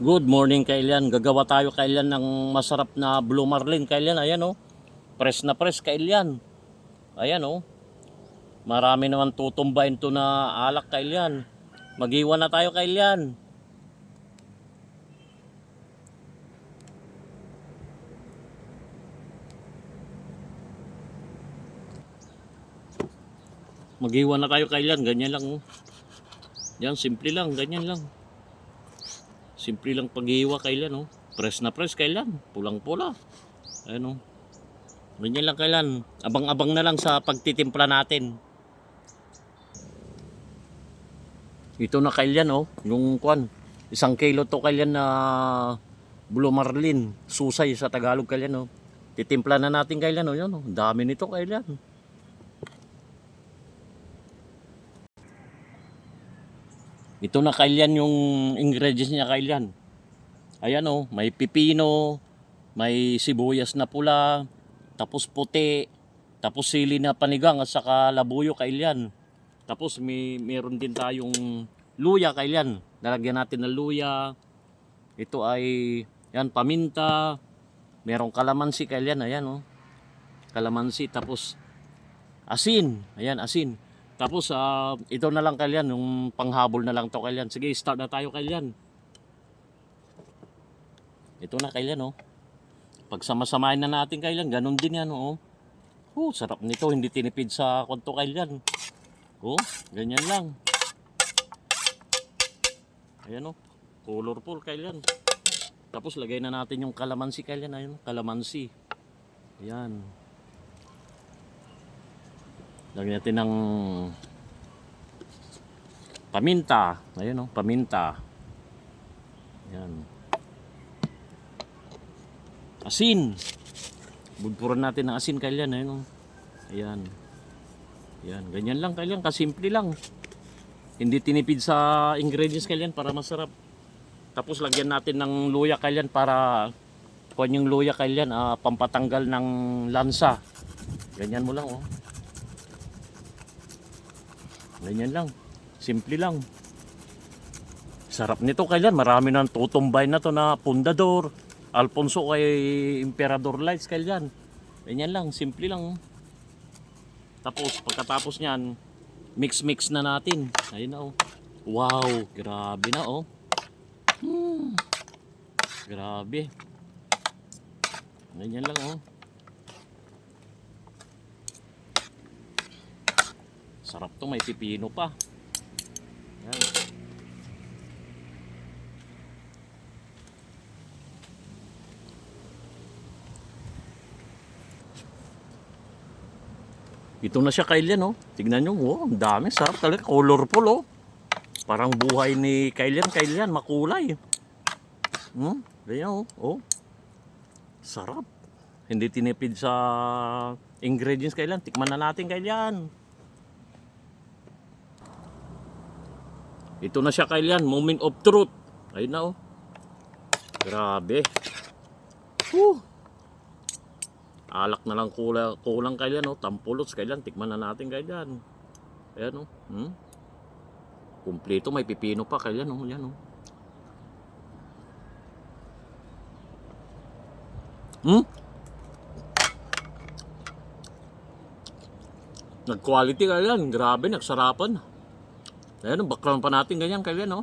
Good morning Kailian. Gagawa tayo Kailian ng masarap na blue marlin Kailian. Ayan oh. Press na press Kailian. Ayan oh. Marami naman tutumbayin to na alak Kailian. Mag-iwan na tayo Kailian. Mag-iwan na tayo Kailian. Ganyan lang oh. Yan, simple lang, ganyan lang. Simple lang pag-iwa Kailian oh. Press na press Kailian. Pulang-pula. Ayan oh. Ganyan lang Kailian. Abang-abang na lang sa pagtitimpla natin. Ito na Kailian oh. Yung kwan. 1 kilo to Kailian na blue marlin. Susay sa Tagalog Kailian oh. Titimpla na natin Kailian oh. Yan oh. Dami nito Kailian. Ito na Kailian yung ingredients niya Kailian. Ayan oh, may pipino, may sibuyas na pula, tapos puti, tapos sili na panigang at saka labuyo Kailian. Tapos meron din tayong luya Kailian. Lalagyan natin ng luya. Ito ay yan paminta. Merong kalamansi Kailian, ayan oh. Kalamansi tapos asin. Ayan asin. Tapos ito na lang Kailian, yung panghabol na lang to Kailian. Sige, start na tayo Kailian. Ito na Kailian oh. Pagsama-samahin na natin Kailian, ganun din yan oh. Sarap nito, hindi tinipid sa kwanto Kailian. Oh, ganyan lang. Ayan oh, colorful Kailian. Tapos lagay na natin yung kalamansi Kailian, ayun, kalamansi. Ayan. Lagyan natin ng paminta. Ayun oh, paminta. Ayan. Asin. Budpuran natin ng asin Kailian, ayun oh. Ayan. Ayan, ganyan lang Kailian, kasimple lang. Hindi tinipid sa ingredients Kailian para masarap. Tapos lagyan natin ng luya Kailian para kuwan yung luya Kailian, pampatanggal ng lansa. Ganyan mo lang oh. Ganyan lang. Simple lang. Sarap nito Kailian. Marami nang tutumbay na to na Pundador, Alfonso kay Emperador Lights Kailian. Ganyan lang. Simple lang. Tapos pagkatapos niyan, mix na natin. Ayun na oh. Wow. Grabe na oh. Grabe. Ganyan lang oh. Sarap to, may pipino pa. Yan. Ito na siya Kailian oh. Tignan nyo, oh, ang dami, sarap talaga, colorful oh. Parang buhay ni Kailian, makulay. Ganyan oh, oh. Sarap. Hindi tinipid sa ingredients Kailian. Tikman na natin Kailian. Ito na siya Kailian, moment of truth. Ayun na oh. Grabe. Alak na lang kulang Kailian oh. Tampulots Kailian, tikman na natin Kailian. Ayan oh. Kumpleto, may pipino pa Kailian oh. Ayan oh. Nag-quality Kailian, grabe, nagsarapan. Ayan, background pa natin ganyan Kailian oh.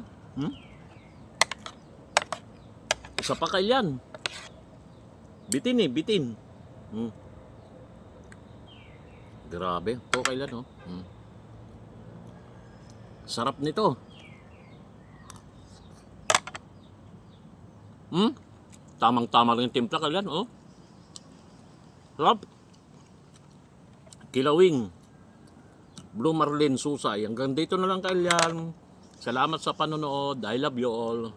Isa pa Kailian. Bitin eh, bitin. Grabe, ito Kailian oh. Sarap nito. Tamang-tama lang yung timpla Kailian oh. Sarap. Kilawing Blue Marlin Susay. Hanggang dito na lang Kailian. Salamat sa panonood. I love you all.